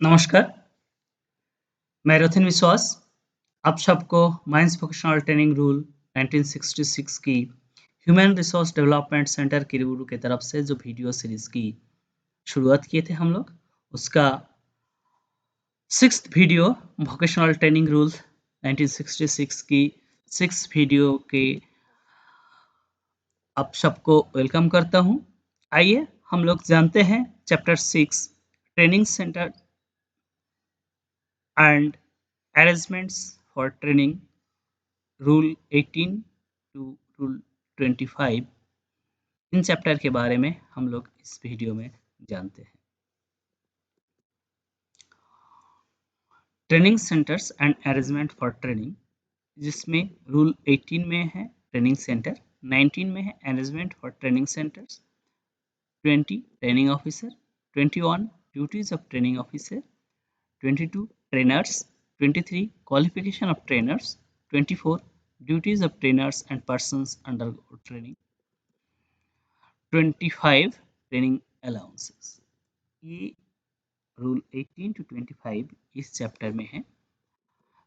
नमस्कार, मैं रथिन विश्वास। आप सबको माइंस वोकेशनल ट्रेनिंग रूल 1966 की human resource development centre Kiriburu की तरफ से जो वीडियो सीरीज की शुरुआत किए थे हम लोग, उसका 6th video vocational training rule 1966 की 6 वीडियो के आप सबको वेलकम करता हूं। आइए हम लोग जानते हैं chapter 6 training centre and arrangements for training rule 18 to rule 25। इन चैप्टर के बारे में हम लोग इस वीडियो में जानते हैं। Training centres and arrangement for training, जिसमें रूल 18 में है ट्रेनिंग सेंटर, 19 में है arrangement for training centres, 20 training officer, 21 duties of training officer, 22 trainers, 23 qualification of trainers, 24 duties of trainers and persons undergo training, 25 training allowances. ये rule 18 to 25 इस chapter में है।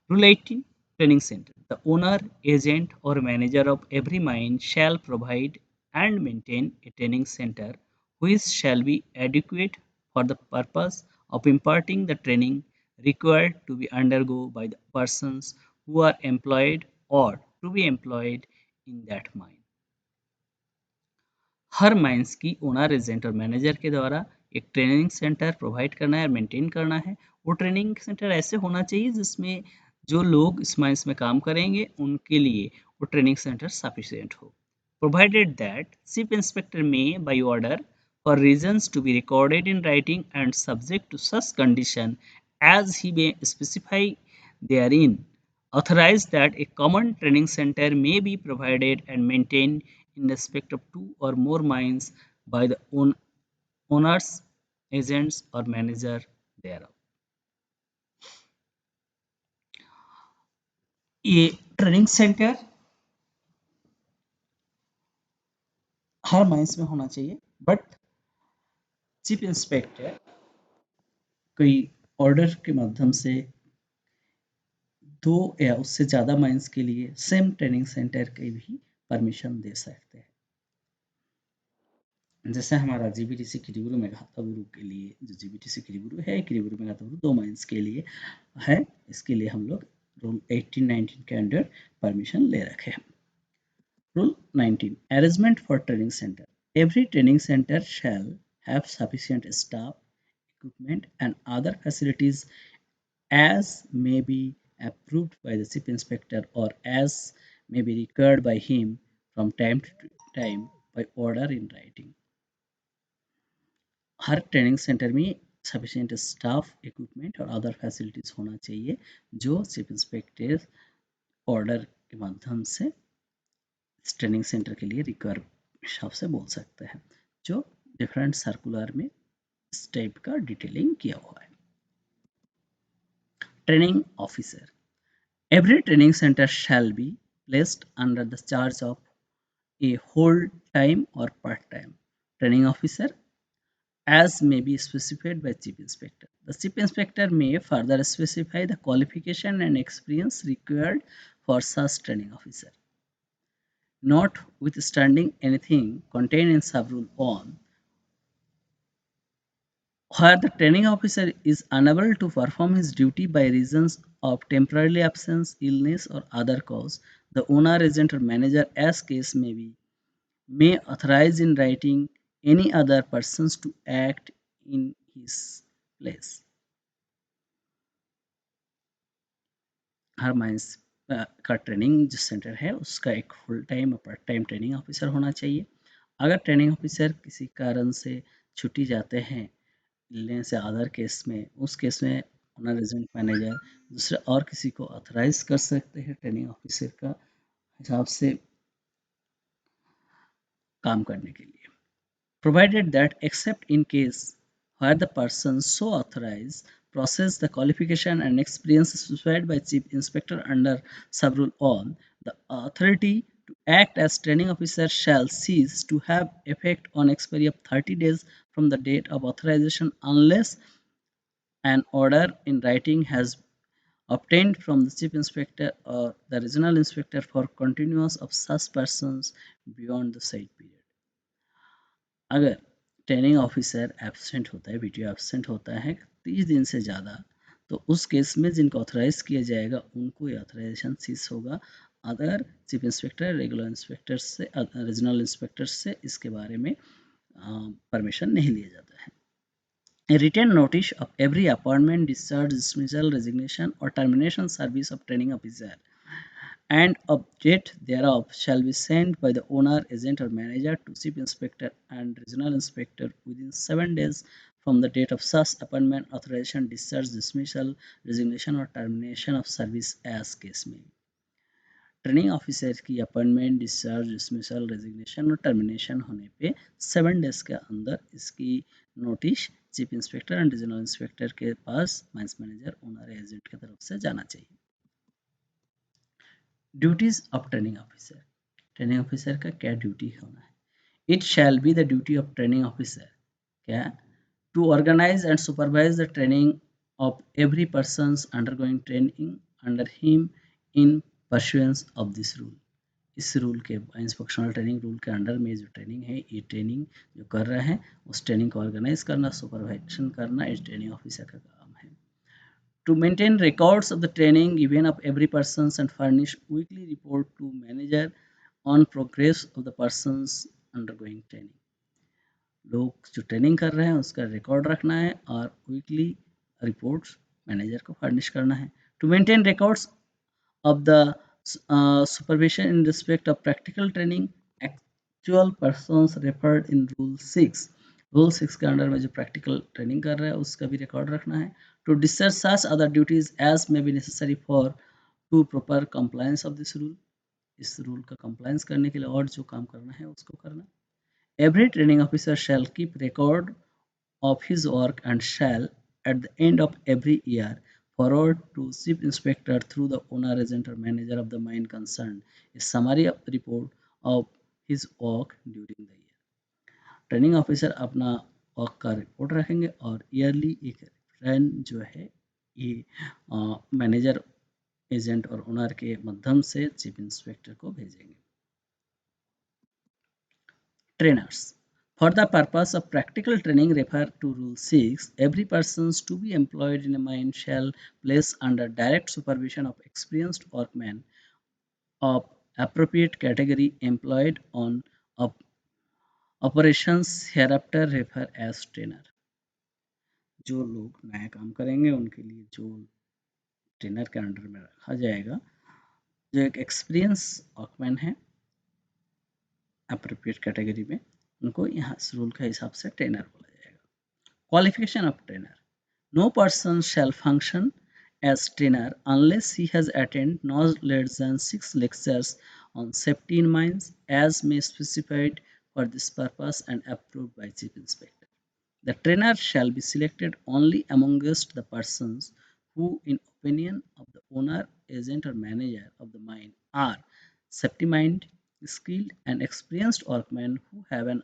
Rule 18 training centre, the owner agent और manager of every mine shall provide and maintain a training center which shall be adequate for the purpose of imparting the training required to be undergo by the persons who are employed or to be employed in that mine। Her mines की owner agent और manager के द्वारा एक training centre provide करना है, maintain करना है। वो ट्रेनिंग सेंटर ऐसे होना चाहिए जिसमें जो लोग इस माइंस में काम करेंगे उनके लिए वो ट्रेनिंग सेंटर सफिशिएंट हो। Provided that chief inspector may by order for reasons to be recorded in writing and subject to such condition as he may specify therein, authorize that a common training center may be provided and maintained in respect of two or more mines by the owners, agents or manager thereof। ये training centre हर mines में होना चाहिए, but chief inspector कोई order के माध्यम से दो या उससे ज़्यादा माइंस के लिए सेम ट्रेनिंग सेंटर के भी परमिशन दे सकते हैं। जैसे हमारा जीबीटीसी किरीबुरु मेघाताबुरु के लिए, जो जीबीटीसी किरीबुरु है, किरीबुरु मेघाताबुरु दो माइंस के लिए है, इसके लिए हम लोग रूल 18-19 के अंडर परमिशन ले रखे हैं। Rule 19 arrangement for training centre, every training centre shall have sufficient staff, equipment and other facilities as may be approved by the chief inspector or as may be required by him from time to time by order in writing। Her training centre में sufficient staff, equipment और other facilities होना चाहिए जो chief inspector order के माध्यम से इस training centre के लिए रिक्वायर हिसाब से बोल सकते हैं, जो डिफरेंट सर्कुलर में इस टाइप का डिटेलिंग किया हुआ है। Training officer, every training center shall be placed under the charge of a whole-time or part-time training officer as may be specified by chief inspector। The chief inspector may further specify the qualification and experience required for such training officer, notwithstanding anything contained in sub-rule 1 where the training officer is unable to perform his duty by reasons of temporary absence, illness, or other cause, the owner, agent, or manager, as case may be, may authorize in writing any other persons to act in his place। Her mines का training जो centre है उसका एक full time और part time training officer होना चाहिए। अगर training officer किसी कारण से छुट्टी जाते हैं मिलने से अदर केस में, उस केस में ओनर एजेंट मैनेजर दूसरे और किसी को ऑथराइज कर सकते हैं ट्रेनिंग ऑफिसर का हिसाब से काम करने के लिए। Provided that accept in case where the person so authorized possess the qualification and experience specified by chief inspector under sub-rule on, the authority to act as training officer shall cease to have effect on expiry of 30 days from the date of authorization unless An order in writing has obtained from the chief inspector or the regional inspector for continuance of such persons beyond the said period. अगर training officer absent होता है, video absent होता है 30 दिन से ज़्यादा, तो उस केस में जिनको ऑथराइज किया जाएगा उनको ये ऑथराइजेशन सीज होगा। Other chief inspector, regular inspector से, रीजनल इंस्पेक्टर से इसके बारे में परमिशन नहीं लिया जाता है। A written notice of every appointment, discharge, dismissal, resignation, or termination service of training officer and update thereof shall be sent by the owner, agent, or manager to chief inspector and regional inspector within 7 days from the date of such appointment, authorization, discharge, dismissal, resignation, or termination of service as case may be. Training officer की appointment, discharge, dismissal, resignation और termination होने पे 7 days के अंदर इसकी notice chief inspector and regional inspector के पास mines manager, owner, agent की तरफ से जाना चाहिए। Duties of training officer, training officer का क्या ड्यूटी होना है? It shall be the duty of training officer क्या to organise and supervise the training of every person undergoing training under him in pursuance of this rule. इस rule के इंस्पेक्शनल training rule के under में जो training है, ये training जो कर रहे हैं उस ट्रेनिंग को ऑर्गेनाइज करना, सुपरवाइजन करना इस ट्रेनिंग ऑफिसर का काम है। To maintain records of the training given of every person and furnish weekly report to manager on progress of the person undergoing training. लोग जो ट्रेनिंग कर रहे हैं उसका रिकॉर्ड रखना है और वीकली रिपोर्ट्स मैनेजर को फर्निश करना है। To maintain records of the supervision in respect of practical training actual persons referred in rule 6, rule 6 के अंडर में जो प्रैक्टिकल ट्रेनिंग कर रहा है उसका भी रिकॉर्ड रखना है। To discharge such other duties as may be necessary for to proper compliance of this rule, इस रूल का कंप्लायंस करने के लिए और जो काम करना है उसको करना। Every training officer shall keep record of his work and shall, at the end of every year, forward to chief inspector through the owner, agent, or manager of the mine concerned a summary of report of his work during the year. Training officer अपना work का report रखेंगे और yearly एक return जो है ये manager, agent और owner के माध्यम से चीफ इंस्पेक्टर को भेजेंगे। Trainers. For the purpose of practical training, refer to Rule 6. Every person to be employed in a mine shall place under direct supervision of experienced workmen of appropriate category employed on operations hereafter refer as trainer. जो लोग नया काम करेंगे उनके लिए जो trainer के under में रखा जाएगा, जो एक एक्सपीरियंस वर्कमैन है अप्रोप्रिएट कैटेगरी में, उनको यहाँ इस रूल के हिसाब से ट्रेनर बोला जाएगा। Qualification of trainer, no person shall function as trainer unless he has attended no less than 6 lectures on safety in mines as may specified for this purpose and approved by chief inspector. The trainer shall be selected only amongst the persons who in opinion of the owner, agent or manager of the mine are safety minded, skilled and experienced workmen who have an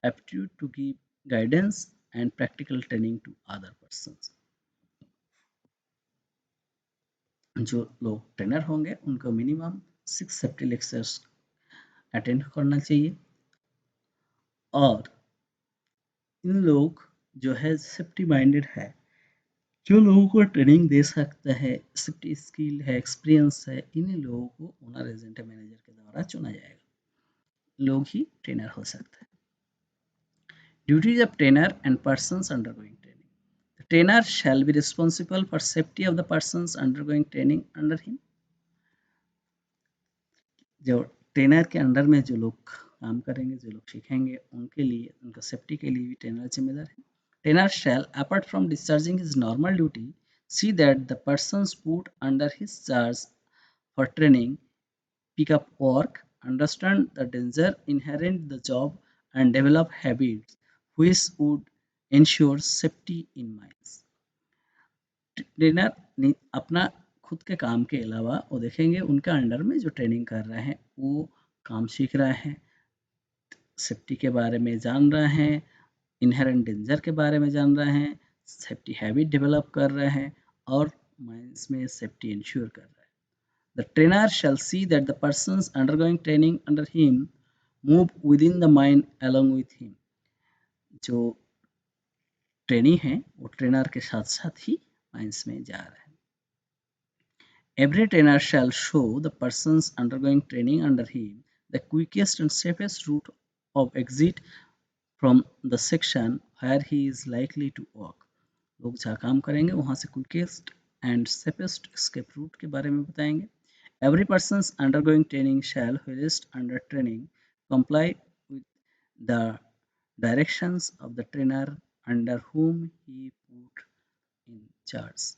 aptitude to give guidance and practical training to other persons. जो लोग trainer होंगे उनको minimum 6 safety lectures attend करना चाहिए और इन लोग जो है सेफ्टी माइंडेड है, जो लोगों को ट्रेनिंग दे सकता है, सेफ्टी स्किल है, एक्सपीरियंस है, इन्हीं लोगों को ओनर, एजेंट, मैनेजर के द्वारा चुना जाएगा, लोग ही ट्रेनर हो सकता है। Duties of trainer and persons undergoing training, the trainer shall be responsible for safety of the persons undergoing training under him. जो ट्रेनर के अंडर में जो लोग काम करेंगे, जो लोग सीखेंगे, उनके लिए, उनका सेफ्टी के लिए भी ट्रेनर जिम्मेदार है। Trainer shall apart from discharging his normal duty see that the persons put under his charge for training pick up work, understand the danger inherent in the job, and develop habits which would ensure safety in mines. Trainer अपना खुद के काम के अलावा वो देखेंगे उनके under में जो ट्रेनिंग कर रहे हैं वो काम सीख रहे हैं, सेफ्टी के बारे में जान रहे हैं, इनहेरेंट डेंजर के बारे में जान रहे हैं, सेफ्टी हैबिट डेवलप कर रहे हैं और माइंड्स में सेफ्टी इंश्योर कर रहे हैं। The trainer shall see that the persons undergoing training under him move with in the mind along with him. जो ट्रेनी है वो ट्रेनर के साथ साथ ही माइंस में जा रहे हैं। Every trainer shall show the persons undergoing training under him the quickest and safest route of exit from the section where he is likely to walk. लोग जहाँ काम करेंगे वहाँ से quickest and safest escape route के बारे में बताएंगे। Every persons undergoing training shall whilst under training comply with the directions of the trainer under whom he put in charge.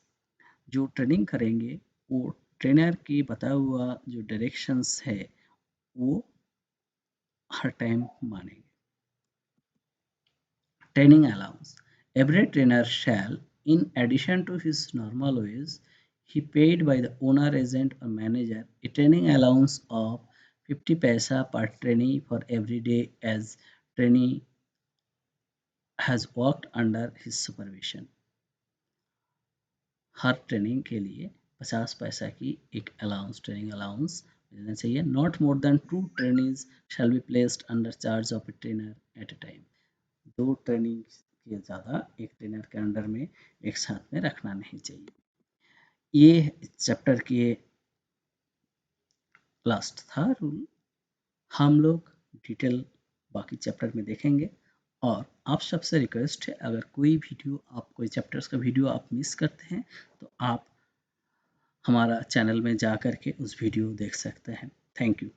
जो ट्रेनिंग करेंगे वो ट्रेनर की बताया हुआ जो डायरेक्शंस है वो हर टाइम मानेंगे। Training allowance every trainer shall in addition to his normal wage he paid by the owner agent or manager a training allowance of 50 paisa per trainee for every day as trainee has worked under his supervision। Her training के लिए 50 पैसा की एक allowance training allowance मिलना चाहिए। Not more than 2 trainees shall be placed under charge of a trainer at a time. 2 training के ज़्यादा एक ट्रेनर के अंडर में एक साथ में रखना नहीं चाहिए। ये चैप्टर के लास्ट था रूल। हम लोग डिटेल बाकी चैप्टर में देखेंगे और आप सबसे रिक्वेस्ट है अगर कोई वीडियो आप कोई चैप्टर्स का वीडियो आप मिस करते हैं तो आप हमारा चैनल में जा कर के उस वीडियो देख सकते हैं। Thank you.